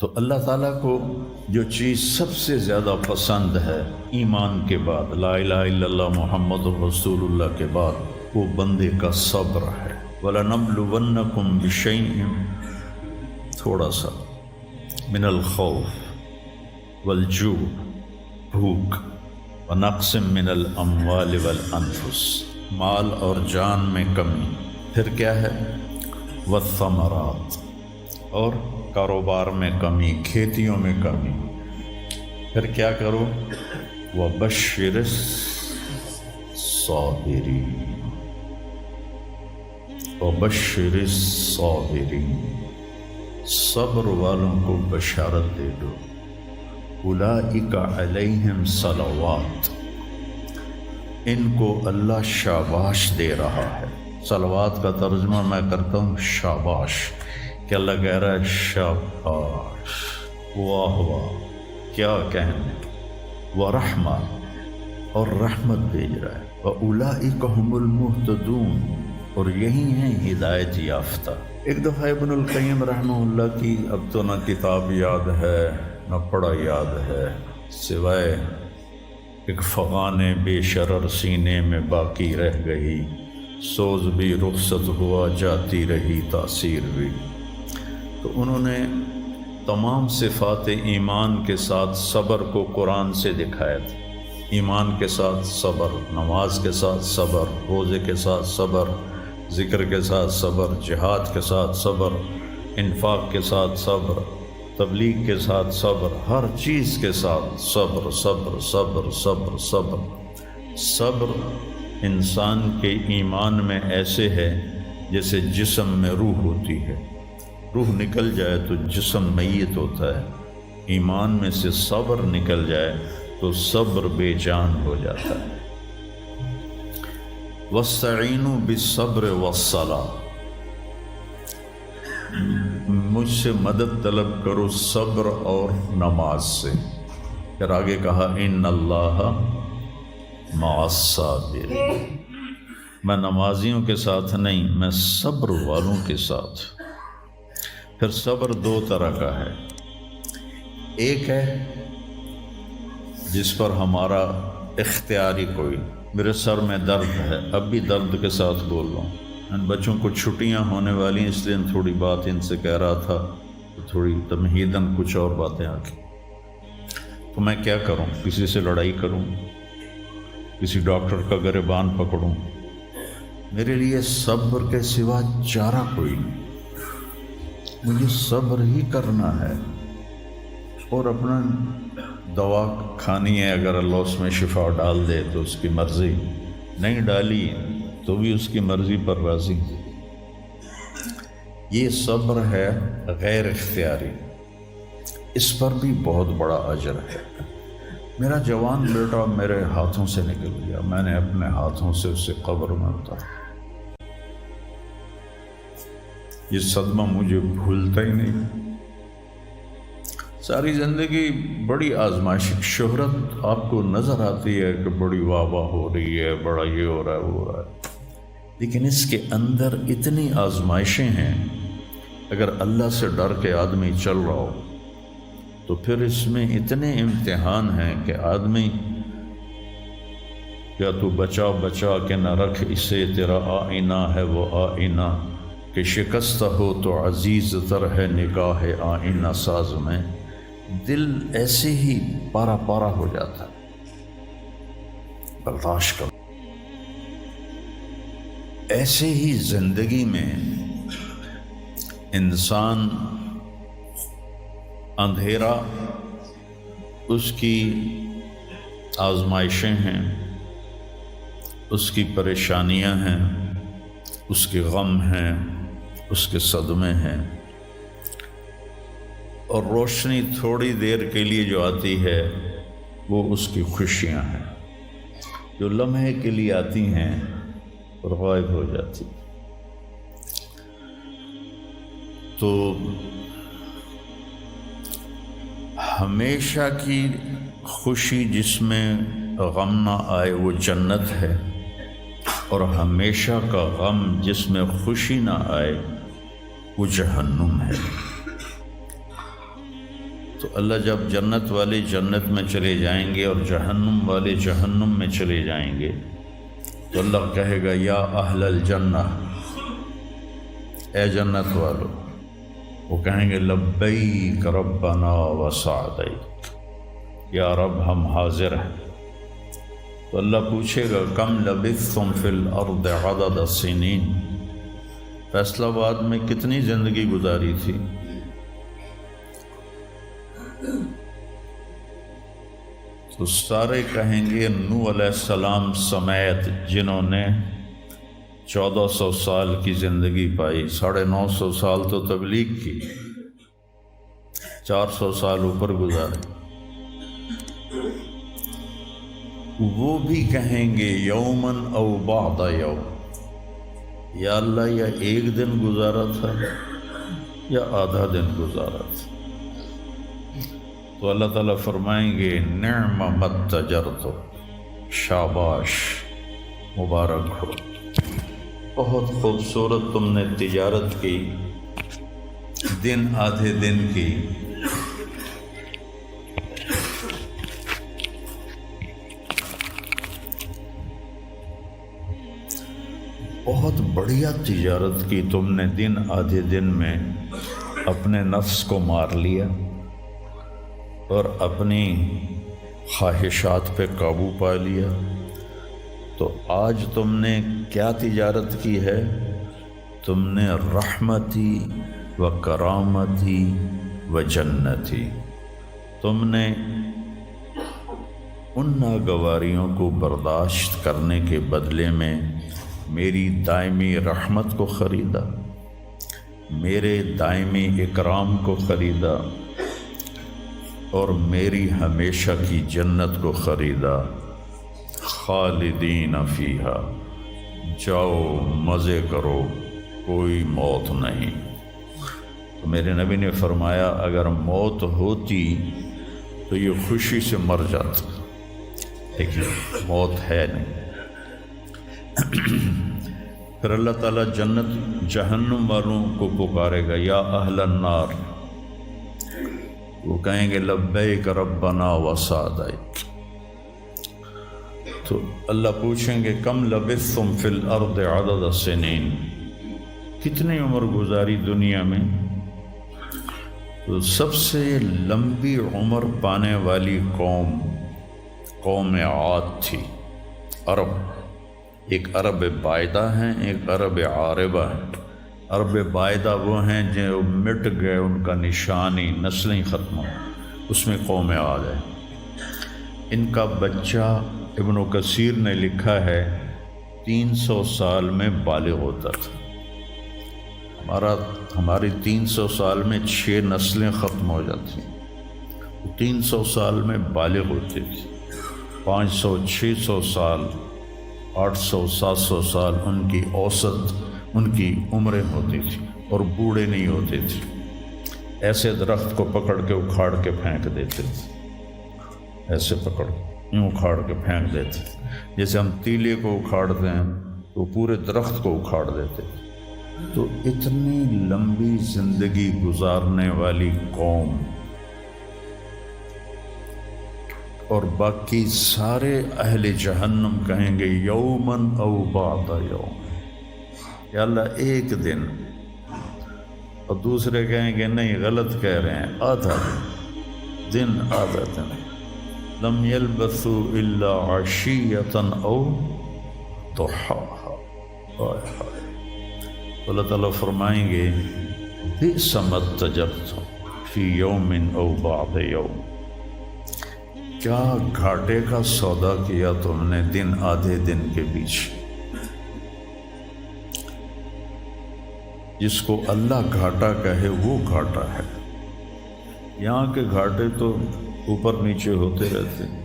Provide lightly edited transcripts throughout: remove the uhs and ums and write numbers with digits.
تو اللہ تعالیٰ کو جو چیز سب سے زیادہ پسند ہے ایمان کے بعد، لا الہ الا اللہ محمد رسول اللہ کے بعد، وہ بندے کا صبر ہے۔ وَلَنَبْلُوَنَّكُمْ بِشَيْءٍ، تھوڑا سا، من الخوف والجوع، بھوک، ونقص من الاموال والانفس، مال اور جان میں کمی، پھر کیا ہے، والثمرات، اور کاروبار میں کمی، کھیتیوں میں کمی، پھر کیا کرو، وَبَشِّرِ الصَّابِرِينَ، وَبَشِّرِ الصَّابِرِينَ، صبر والوں کو بشارت دے دو، اولئک علیہم صلوات، ان کو اللہ شاباش دے رہا ہے۔ صلوات کا ترجمہ میں کرتا ہوں شاباش، کہ اللہ کہہ رہا ہے شاباش، واہ واہ، کیا کہنے، ورحمہ، اور رحمت بھیج رہا ہے، وَأُولَئِكَ هُمُ الْمُهْتَدُونَ، اور یہی ہیں ہدایت یافتہ۔ ایک دفعہ ابن القیم رحمہ اللہ کی اب تو نہ کتاب یاد ہے نہ پڑھا یاد ہے، سوائے ایک فغان بے شرر سینے میں باقی رہ گئی، سوز بھی رخصت ہوا جاتی رہی تاثیر بھی۔ تو انہوں نے تمام صفات ایمان کے ساتھ صبر کو قرآن سے دکھایا تھا۔ ایمان کے ساتھ صبر، نماز کے ساتھ صبر، روزے کے ساتھ صبر، ذکر کے ساتھ صبر، جہاد کے ساتھ صبر، انفاق کے ساتھ صبر، تبلیغ کے ساتھ صبر، ہر چیز کے ساتھ صبر صبر صبر صبر صبر۔ صبر انسان کے ایمان میں ایسے ہے جیسے جسم میں روح ہوتی ہے، روح نکل جائے تو جسم میت ہوتا ہے، ایمان میں سے صبر نکل جائے تو صبر بے جان ہو جاتا ہے۔ وَاسْتَعِینُوا بِالصَّبْرِ وَالصَّلَاةِ، مجھ سے مدد طلب کرو صبر اور نماز سے۔ پھر آگے کہا ان اللہ مع الصابرین، میں نمازیوں کے ساتھ نہیں، میں صبر والوں کے ساتھ۔ پھر صبر دو طرح کا ہے، ایک ہے جس پر ہمارا اختیاری کوئی، میرے سر میں درد ہے، اب بھی درد کے ساتھ بول رہا ہوں، ان بچوں کو چھٹیاں ہونے والی اس لیے تھوڑی بات ان سے کہہ رہا تھا، تھوڑی تمہیداً کچھ اور باتیں آ گئی، تو میں کیا کروں، کسی سے لڑائی کروں، کسی ڈاکٹر کا گریبان پکڑوں؟ میرے لیے صبر کے سوا چارہ کوئی نہیں، مجھے صبر ہی کرنا ہے، اور اپنا دوا کھانی ہے، اگر اللہ اس میں شفا ڈال دے تو اس کی مرضی، نہیں ڈالی تو بھی اس کی مرضی پر راضی۔ یہ صبر ہے غیر اختیاری، اس پر بھی بہت بڑا اجر ہے۔ میرا جوان بیٹا میرے ہاتھوں سے نکل گیا، میں نے اپنے ہاتھوں سے اسے قبر میں اتارا، یہ صدمہ مجھے بھولتا ہی نہیں۔ ساری زندگی بڑی آزمائش، شہرت آپ کو نظر آتی ہے کہ بڑی واہ واہ ہو رہی ہے، بڑا یہ ہو رہا ہے وہ ہو رہا ہے، لیکن اس کے اندر اتنی آزمائشیں ہیں، اگر اللہ سے ڈر کے آدمی چل رہا ہو تو پھر اس میں اتنے امتحان ہیں کہ آدمی کیا تو بچا بچا کے نہ رکھ اسے، تیرا آئینہ ہے وہ آئینہ، کہ شکستہ ہو تو عزیز تر ہے نگاہ آئینہ ساز میں۔ دل ایسے ہی پارا پارا ہو جاتا ہے، برداشت کرو۔ ایسے ہی زندگی میں انسان اندھیرا اس کی آزمائشیں ہیں، اس کی پریشانیاں ہیں، اس کے غم ہیں، اس کے صدمے ہیں، اور روشنی تھوڑی دیر کے لیے جو آتی ہے وہ اس کی خوشیاں ہیں، جو لمحے کے لیے آتی ہیں اور غائب ہو جاتی۔ تو ہمیشہ کی خوشی جس میں غم نہ آئے وہ جنت ہے، اور ہمیشہ کا غم جس میں خوشی نہ آئے وہ جہنم ہے۔ تو اللہ جب جنت والے جنت میں چلے جائیں گے اور جہنم والے جہنم میں چلے جائیں گے تو اللہ کہے گا یا اہل الجنہ، اے جنت والو، وہ کہیں گے لبیک ربنا وسعدیک، یا رب ہم حاضر ہیں۔ تو اللہ پوچھے گا کم لبثتم فی الارض عدد السنین، فیصل آباد میں کتنی زندگی گزاری تھی؟ تو سارے کہیں گے نوح علیہ السلام سمیت جنہوں نے 1400 سال کی زندگی پائی، 950 سال تو تبلیغ کی، 400 سال اوپر گزارے، وہ بھی کہیں گے یومن او بعد یوم، یا اللہ یا ایک دن گزارا تھا یا آدھا دن گزارا تھا۔ تو اللہ تعالیٰ فرمائیں گے نعم متجرت، شاباش، مبارک ہو، بہت خوبصورت تم نے تجارت کی، دن آدھے دن کی، بہت بڑھیا تجارت کی تم نے، دن آدھے دن میں اپنے نفس کو مار لیا اور اپنی خواہشات پہ قابو پا لیا۔ تو آج تم نے کیا تجارت کی ہے؟ تم نے رحمتی و کرامتی و جنتی، تم نے ان ناگواریوں کو برداشت کرنے کے بدلے میں میری دائمی رحمت کو خریدا، میرے دائمی اکرام کو خریدا اور میری ہمیشہ کی جنت کو خریدا۔ خالدین فیہا، جاؤ مزے کرو، کوئی موت نہیں۔ تو میرے نبی نے فرمایا اگر موت ہوتی تو یہ خوشی سے مر جاتا، لیکن موت ہے نہیں۔ پھر اللہ تعالیٰ جنت جہنم والوں کو پکارے گا یا اہل النار، وہ کہیں گے لبیک ربنا وسعدیک۔ تو اللہ پوچھیں گے کم لبثتم فی الارض عدد السنین، کتنی عمر گزاری دنیا میں؟ تو سب سے لمبی عمر پانے والی قوم عاد تھی، عرب۔ ایک عرب بائدہ ہیں، ایک عرب عاربہ ہیں۔ عرب بائدہ وہ ہیں جو مٹ گئے، ان کا نشانی نسلیں ختم ہو، اس میں قوم عاد ہے۔ ان کا بچہ ابن کثیر نے لکھا ہے 300 سال میں بالغ ہوتا تھا۔ ہماری 300 سال میں 6 نسلیں ختم ہو جاتی، 300 سال میں بالغ ہوتے تھے۔ 500 600 سال 800 700 سال ان کی اوسط ان کی عمریں ہوتی تھی، اور بوڑھے نہیں ہوتے تھے۔ ایسے درخت کو پکڑ کے اکھاڑ کے پھینک دیتے تھے، ایسے پکڑ یوں اکھاڑ کے پھینک دیتے تھے، جیسے ہم تیلے کو اکھاڑتے ہیں تو پورے درخت کو اکھاڑ دیتے تھے۔ تو اتنی لمبی زندگی گزارنے والی قوم، اور باقی سارے اہل جہنم کہیں گے یومن او بعد یوم، یا اللہ ایک دن، اور دوسرے کہیں گے نہیں غلط کہہ رہے ہیں، آدھا دن، آدھا دن۔ لم یلبثوا الا عشیۃ او ضحاہا۔ اللہ تعالیٰ فرمائیں گے بئس ما اتجرتم فی یوم او بعد یوم، کیا گھاٹے کا سودا کیا تم نے دن آدھے دن کے بیچ۔ جس کو اللہ گھاٹا کہے وہ گھاٹا ہے، یہاں کے گھاٹے تو اوپر نیچے ہوتے رہتے ہیں۔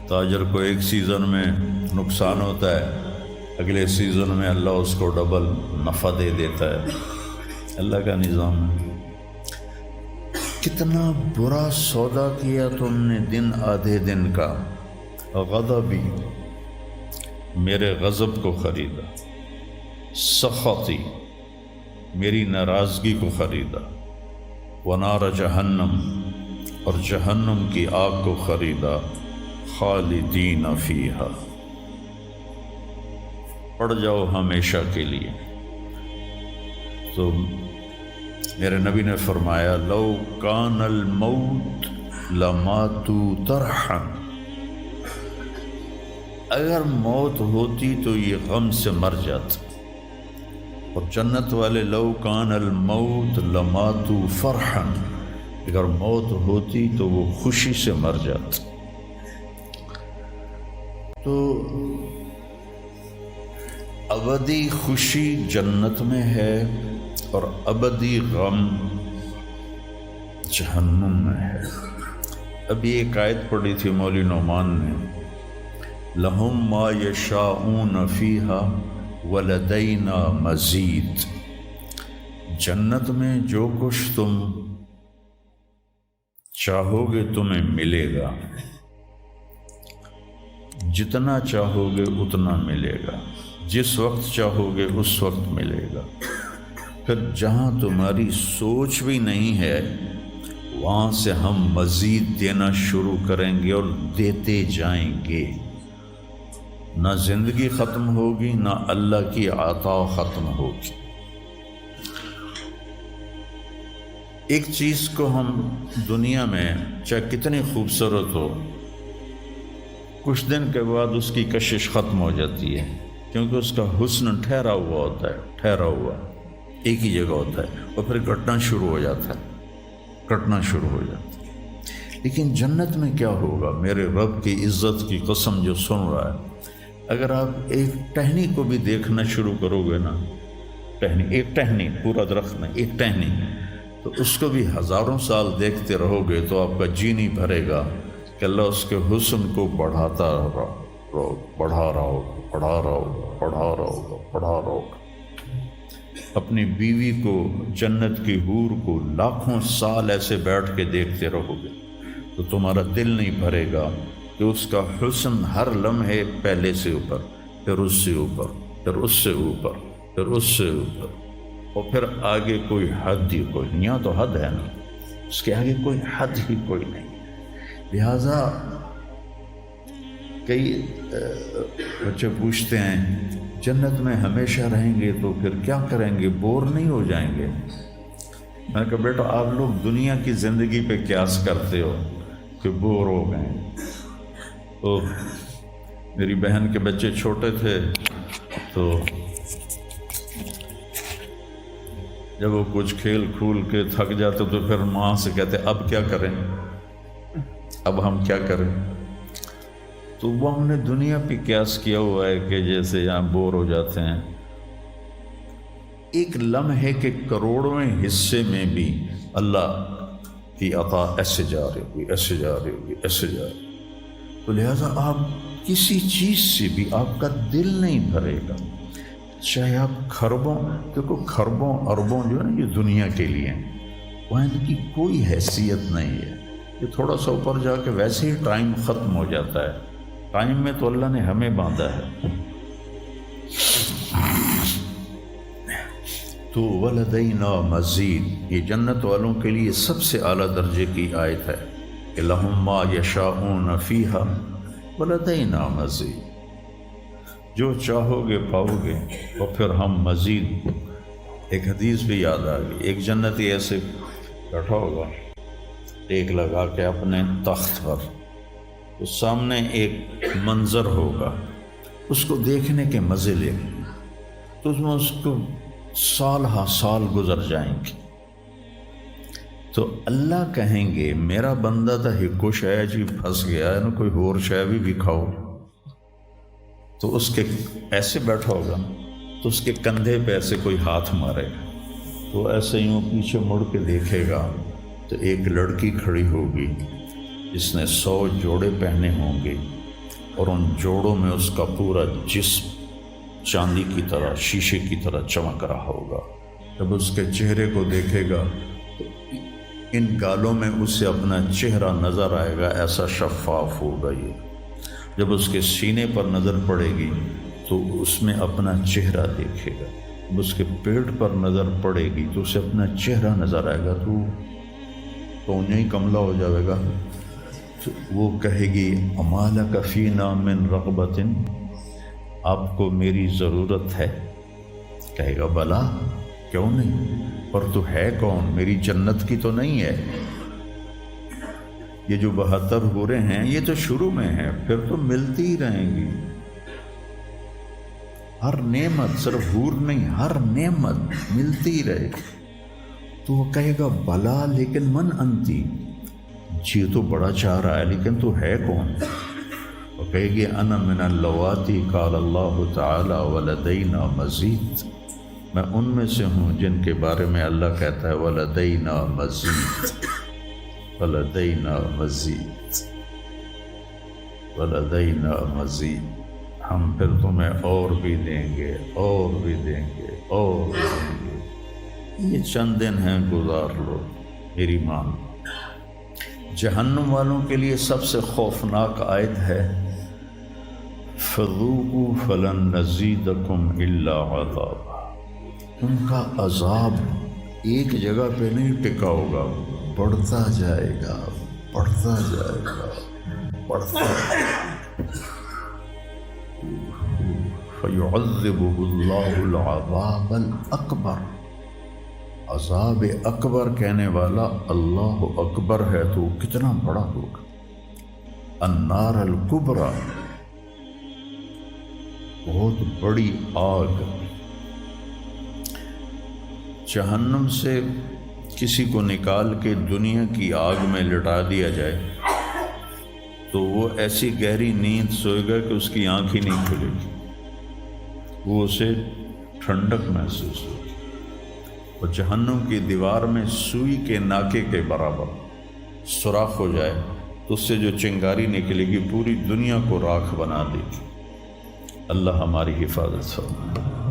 تاجر کو ایک سیزن میں نقصان ہوتا ہے، اگلے سیزن میں اللہ اس کو ڈبل نفع دے دیتا ہے، اللہ کا نظام ہے۔ کتنا برا سودا کیا تم نے دن آدھے دن کا۔ غضبی، میرے غضب کو خریدا، سخطی، میری ناراضگی کو خریدا، ونار جہنم، اور جہنم کی آگ کو خریدا، خالدین فیہا، پڑ جاؤ ہمیشہ کے لیے۔ تو میرے نبی نے فرمایا لو کان الموت لماتوا طرحا، اگر موت ہوتی تو یہ غم سے مر جاتا، اور جنت والے لو کان الموت لماتوا فرحا، اگر موت ہوتی تو وہ خوشی سے مر جاتا۔ تو ابدی خوشی جنت میں ہے اور ابدی غم جہنم میں ہے۔ ابھی ایک آیت پڑھی تھی مولوی نعمان نے، لہم ما یشاءون فیہا ولدینا مزید، جنت میں جو کچھ تم چاہو گے تمہیں ملے گا، جتنا چاہو گے اتنا ملے گا، جس وقت چاہو گے اس وقت ملے گا۔ پھر جہاں تمہاری سوچ بھی نہیں ہے وہاں سے ہم مزید دینا شروع کریں گے اور دیتے جائیں گے، نہ زندگی ختم ہوگی نہ اللہ کی عطا ختم ہوگی۔ ایک چیز کو ہم دنیا میں چاہے کتنی خوبصورت ہو، کچھ دن کے بعد اس کی کشش ختم ہو جاتی ہے، کیونکہ اس کا حسن ٹھہرا ہوا ہوتا ہے، ٹھہرا ہوا ایک ہی جگہ ہوتا ہے، اور پھر گھٹنا شروع ہو جاتا ہے، کٹنا شروع ہو جاتا ہے۔ لیکن جنت میں کیا ہوگا؟ میرے رب کی عزت کی قسم جو سن رہا ہے، اگر آپ ایک ٹہنی کو بھی دیکھنا شروع کرو گے نا، ایک ٹہنی، پورا درخت نہیں، ایک ٹہنی، تو اس کو بھی ہزاروں سال دیکھتے رہو گے تو آپ کا جی نہیں بھرے گا کہ اللہ اس کے حسن کو بڑھاتا رہو، بڑھا رہا ہوگا، بڑھا رہا ہوگا، بڑھا رہا ہوگا، بڑھا رہا ہوگا۔ اپنی بیوی کو، جنت کی حور کو لاکھوں سال ایسے بیٹھ کے دیکھتے رہو گے تو تمہارا دل نہیں بھرے گا کہ اس کا حسن ہر لمحے پہلے سے اوپر، پھر اس سے اوپر، پھر اس سے اوپر، پھر اس سے اوپر، اور پھر آگے کوئی حد ہی کوئی نہیں۔ یہاں تو حد ہے نا، اس کے آگے کوئی حد ہی کوئی نہیں۔ لہٰذا کئی بچے پوچھتے ہیں جنت میں ہمیشہ رہیں گے تو پھر کیا کریں گے، بور نہیں ہو جائیں گے؟ میں نے کہا بیٹا آپ لوگ دنیا کی زندگی پہ قیاس کرتے ہو کہ بور ہو گئے۔ تو میری بہن کے بچے چھوٹے تھے تو جب وہ کچھ کھیل کھول کے تھک جاتے تو پھر ماں سے کہتے اب کیا کریں، اب ہم کیا کریں؟ تو وہ ہم نے دنیا پہ قیاس کیا ہوا ہے کہ جیسے یہاں بور ہو جاتے ہیں، ایک لمحے کے کروڑویں حصے میں بھی اللہ کی عطا ایسے جا رہی ہوگی، ایسے جا رہی ہوگی، ایسے جا رہی۔ تو لہٰذا آپ کسی چیز سے بھی آپ کا دل نہیں بھرے گا، چاہے آپ کھربوں، دیکھو کھربوں اربوں جو ہے نا یہ دنیا کے لیے، وہاں ان کی کوئی حیثیت نہیں ہے۔ یہ تھوڑا سا اوپر جا کے ویسے ہی ٹائم ختم ہو جاتا ہے، ٹائم میں تو اللہ نے ہمیں باندھا ہے۔ تو ولدینا مزید، یہ جنت والوں کے لیے سب سے اعلیٰ درجے کی آیت ہے کہ لہم ما یشاءون فیہا ولدینا مزید، جو چاہو گے پاؤ گے، اور پھر ہم مزید۔ ایک حدیث بھی یاد آ گئی، ایک جنتی ایسے بیٹھا ہوگا ٹیک لگا کے اپنے تخت پر، تو سامنے ایک منظر ہوگا، اس کو دیکھنے کے مزے لے گے، تو اس میں اس کو سال ہا سال گزر جائیں گے۔ تو اللہ کہیں گے میرا بندہ تھا ہکو شے جی پھنس گیا ہے نا، کوئی اور شے بھی کھاؤ۔ تو اس کے ایسے بیٹھا ہوگا تو اس کے کندھے پہ ایسے کوئی ہاتھ مارے گا، تو ایسے ہی وہ پیچھے مڑ کے دیکھے گا تو ایک لڑکی کھڑی ہوگی جس نے 100 جوڑے پہنے ہوں گے، اور ان جوڑوں میں اس کا پورا جسم چاندی کی طرح، شیشے کی طرح چمک رہا ہوگا۔ جب اس کے چہرے کو دیکھے گا تو ان گالوں میں اسے اپنا چہرہ نظر آئے گا، ایسا شفاف ہوگا یہ۔ جب اس کے سینے پر نظر پڑے گی تو اس میں اپنا چہرہ دیکھے گا، جب اس کے پیٹ پر نظر پڑے گی تو اسے اپنا چہرہ نظر آئے گا، تو تو انہیں ہی کملہ ہو جائے گا. تو وہ کہے گی اما لک فینا من رغبۃ، آپ کو میری ضرورت ہے؟ کہے گا بلا، کیوں نہیں، پر تو ہے کون، میری جنت کی تو نہیں ہے. یہ جو 72 حوریں ہیں یہ تو شروع میں ہیں، پھر تو ملتی ہی رہیں گی. ہر نعمت، صرف حور نہیں، ہر نعمت ملتی ہی رہے گی. تو وہ کہے گا بلا لیکن من انتی، جی تو بڑا چاہ رہا ہے لیکن تو ہے کون؟ وہ کہے گی انا من اللواتی قال اللہ تعالی ولدینا مزید، میں ان میں سے ہوں جن کے بارے میں اللہ کہتا ہے ولدینا مزید، ولدینا مزید، ولدینا مزید، ہم پھر تمہیں اور بھی دیں گے، اور بھی دیں گے، اور بھی دیں گے. یہ چند دن ہیں، گزار لو، میری مان. جہنم والوں کے لیے سب سے خوفناک آیت ہے فَذُوقُوا فَلَن نَّزِيدَكُمْ إِلَّا عَذَابًا. ان کا عذاب ایک جگہ پہ نہیں ٹکا ہوگا، بڑھتا جائے گا، بڑھتا جائے گا، بڑھتا جائے گا. فَيُعَذِّبُهُ اللَّهُ الْعَذَابَ الْأَكْبَرَ. عذاب اکبر کہنے والا اللہ اکبر ہے تو کتنا بڑا ہوگا. النار الکبریٰ، بہت بڑی آگ. جہنم سے کسی کو نکال کے دنیا کی آگ میں لٹا دیا جائے تو وہ ایسی گہری نیند سوئے گا کہ اس کی آنکھ ہی نہیں کھلے گی، وہ اسے ٹھنڈک محسوس ہوگی. اور جہنم کی دیوار میں سوئی کے ناکے کے برابر سوراخ ہو جائے تو اس سے جو چنگاری نکلے گی پوری دنیا کو راکھ بنا دے گی. اللہ ہماری حفاظت فرمائے.